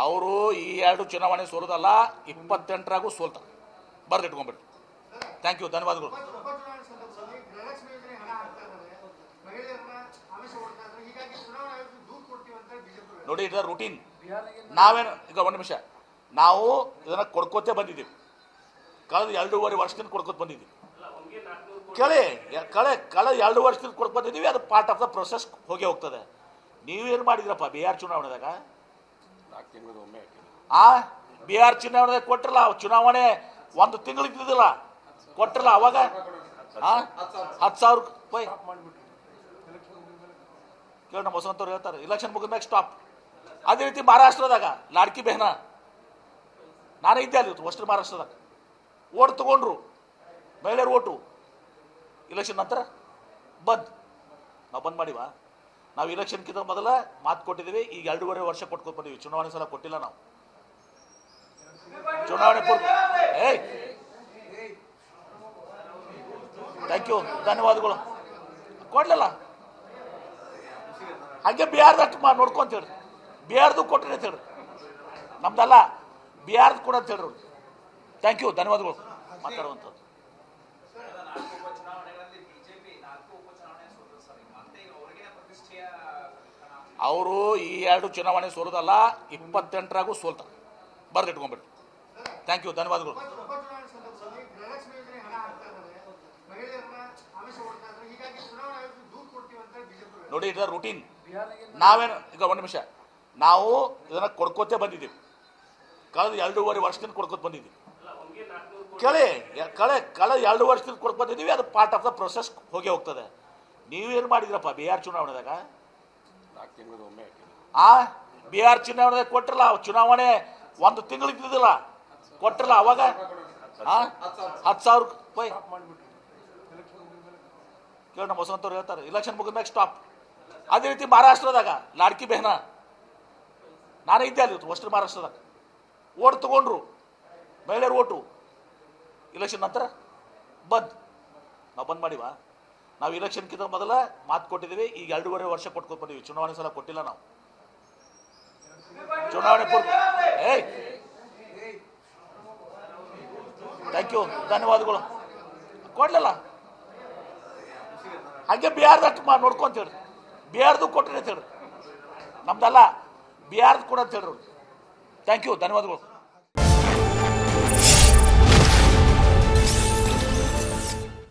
ಅವರು ಈ ಎರಡು ಚುನಾವಣೆ ಸೋಲೋದಲ್ಲ, 28ರಾಗೂ ಸೋಲ್ತಾರೆ. ಬರ್ದಿಟ್ಕೊಂಡ್ಬಿಟ್ಟು. ಥ್ಯಾಂಕ್ ಯು, ಧನ್ಯವಾದಗಳು. ನೋಡಿ, ಇದರ ರೂಟೀನ್. ನಾವೇನು ಈಗ ಒಂದು ನಿಮಿಷ, ನಾವು ಇದನ್ನ ಕೊಡ್ಕೋತೇ ಬಂದಿದ್ದೀವಿ. ಕಳೆದ 2.5 ವರ್ಷದಿಂದ ಕೊಡ್ಕೋತ ಬಂದಿದ್ದೀವಿ. ಕಳೆದ 2 ವರ್ಷದಿಂದ ಕೊಡ್ಕೋತ ಬಂದಿದ್ದೀವಿ. ಅದು ಪಾರ್ಟ್ ಆಫ್ ದ ಪ್ರೊಸೆಸ್ ಹೋಗೇ ಹೋಗ್ತದೆ. ನೀವೇನು ಮಾಡಿದ್ರಪ್ಪ ಬಿಹಾರ್ ಚುನಾವಣೆದಾಗ? ಬಿಹಾರ್ ಚುನಾವಣೆದಾಗ ಕೊಟ್ಟಿರಲ್ಲ. ಚುನಾವಣೆ 1 ತಿಂಗಳು ಇದ್ದಿದ್ದಿಲ್ಲ, ಕೊಟ್ಟಿರಲ್ಲ. ಅವಾಗ 10,000 ರೂಪಾಯಿ ಕೇಳಿ ನಮ್ಮ ವಸಂತವ್ರು ಹೇಳ್ತಾರೆ, ಇಲೆಕ್ಷನ್ ಮುಗಿದ್ಮ್ಯಾಗ ಸ್ಟಾಪ್. ಅದೇ ರೀತಿ ಮಹಾರಾಷ್ಟ್ರದಾಗ ಲಾಡ್ಕಿ ಬೆಹನ, ನಾನೇ ಇದ್ದೆ ಅಲ್ಲಿ ವೆಸ್ಟರ್ನ್ ಮಹಾರಾಷ್ಟ್ರದಾಗ. ಓಟ್ ತಗೊಂಡ್ರು, ಮಹಿಳೆಯರು ಓಟು. ಇಲೆಕ್ಷನ್ ನಂತರ ಬಂದ್. ನಾವು ಬಂದ್ ಮಾಡಿವ? ನಾವು ಇಲೆಕ್ಷನ್ಗಿಂತ ಮೊದಲ ಮಾತು ಕೊಟ್ಟಿದ್ದೀವಿ. ಈಗ 2.5 ವರ್ಷ ಕೊಟ್ಕೊಂಡು ಬಂದೀವಿ. ಚುನಾವಣೆ ಸಲ ಕೊಟ್ಟಿಲ್ಲ ನಾವು. ಚುನಾವಣೆ ಥ್ಯಾಂಕ್ ಯು, ಧನ್ಯವಾದಗಳು. ಕೊಡ್ಲಿಲ್ಲ ಹಾಗೆ ಬಿಹಾರದಷ್ಟು ನೋಡ್ಕೊಂತ ಹೇಳ್ರಿ. ಬಿಹಾರದು ಕೊಟ್ರಿ ಅಂತ ಹೇಳ್ರಿ, ನಮ್ದಲ್ಲ ಬಿಹಾರದು ಕೊಡ ಅಂತ ಹೇಳ್ರಿ. ಥ್ಯಾಂಕ್ ಯು, ಧನ್ಯವಾದಗಳು. ಮಾತಾಡುವಂಥದ್ದು ಅವರು ಈ ಎರಡು ಚುನಾವಣೆ ಸೋಲೋದಲ್ಲ, 28ರಾಗೂ ಸೋಲ್ತಾರೆ. ಬರ್ದಿಟ್ಕೊಂಡ್ಬಿಟ್ಟು. ಥ್ಯಾಂಕ್ ಯು, ಧನ್ಯವಾದಗಳು. ನೋಡಿ, ಇದರ ರೂಟೀನ್. ನಾವೇನು ಈಗ ಒಂದು ನಿಮಿಷ, ನಾವು ಇದನ್ನ ಕೊಡ್ಕೋತೇ ಬಂದಿದ್ದೀವಿ. ಕಳೆದ 2.5 ವರ್ಷದಿಂದ ಕೊಡ್ಕೋತ ಬಂದಿದ್ದೀವಿ. ಕಳೆದ 2 ವರ್ಷದಿಂದ ಕೊಡ್ಕೋತ ಬಂದಿದ್ದೀವಿ. ಅದು ಪಾರ್ಟ್ ಆಫ್ ದ ಪ್ರೊಸೆಸ್ ಹೋಗೇ ಹೋಗ್ತದೆ. ನೀವೇನು ಮಾಡಿದ್ರಪ್ಪ ಬಿಹಾರ್ ಚುನಾವಣೆದಾಗ? ಬಿಹಾರ್ ಚುನಾವಣೆದಾಗ ಕೊಟ್ಟಿರಲ್ಲ. ಚುನಾವಣೆ 1 ತಿಂಗಳು ಇದ್ದಿದ್ದಿಲ್ಲ, ಕೊಟ್ಟಿರಲ್ಲ. ಅವಾಗ 10,000 ರೂಪಾಯಿ ಕೇಳಿ ನಮ್ಮ ವಸಂತವ್ರು ಹೇಳ್ತಾರೆ, ಇಲೆಕ್ಷನ್ ಮುಗಿದ್ಮ್ಯಾಗ ಸ್ಟಾಪ್. ಅದೇ ರೀತಿ ಮಹಾರಾಷ್ಟ್ರದಾಗ ಲಾಡ್ಕಿ ಬೆಹನ, ನಾನೇ ಇದ್ದೆ ಅಲ್ಲಿ ವೆಸ್ಟರ್ನ್ ಮಹಾರಾಷ್ಟ್ರದಾಗ. ಓಟ್ ತಗೊಂಡ್ರು, ಮಹಿಳೆಯರು ಓಟು. ಇಲೆಕ್ಷನ್ ನಂತರ ಬಂದ್. ನಾವು ಬಂದ್ ಮಾಡಿವ? ನಾವು ಇಲೆಕ್ಷನ್ಗಿಂತ ಮೊದಲ ಮಾತು ಕೊಟ್ಟಿದ್ದೀವಿ. ಈಗ 2.5 ವರ್ಷ ಕೊಟ್ಕೊಂಡು ಬಂದೀವಿ. ಚುನಾವಣೆ ಸಲ ಕೊಟ್ಟಿಲ್ಲ ನಾವು. ಚುನಾವಣೆ ಥ್ಯಾಂಕ್ ಯು, ಧನ್ಯವಾದಗಳು. ಕೊಡ್ಲಿಲ್ಲ ಹಾಗೆ ಬಿಹಾರದಷ್ಟು ನೋಡ್ಕೊಂತ ಹೇಳ್ರಿ. ಬಿಹಾರದು ಕೊಟ್ರಿ ಅಂತ ಹೇಳ್ರಿ, ನಮ್ದಲ್ಲ ಬಿಹಾರದು ಕೊಡ ಅಂತ ಹೇಳ್ರಿ. ಥ್ಯಾಂಕ್ ಯು, ಧನ್ಯವಾದಗಳು.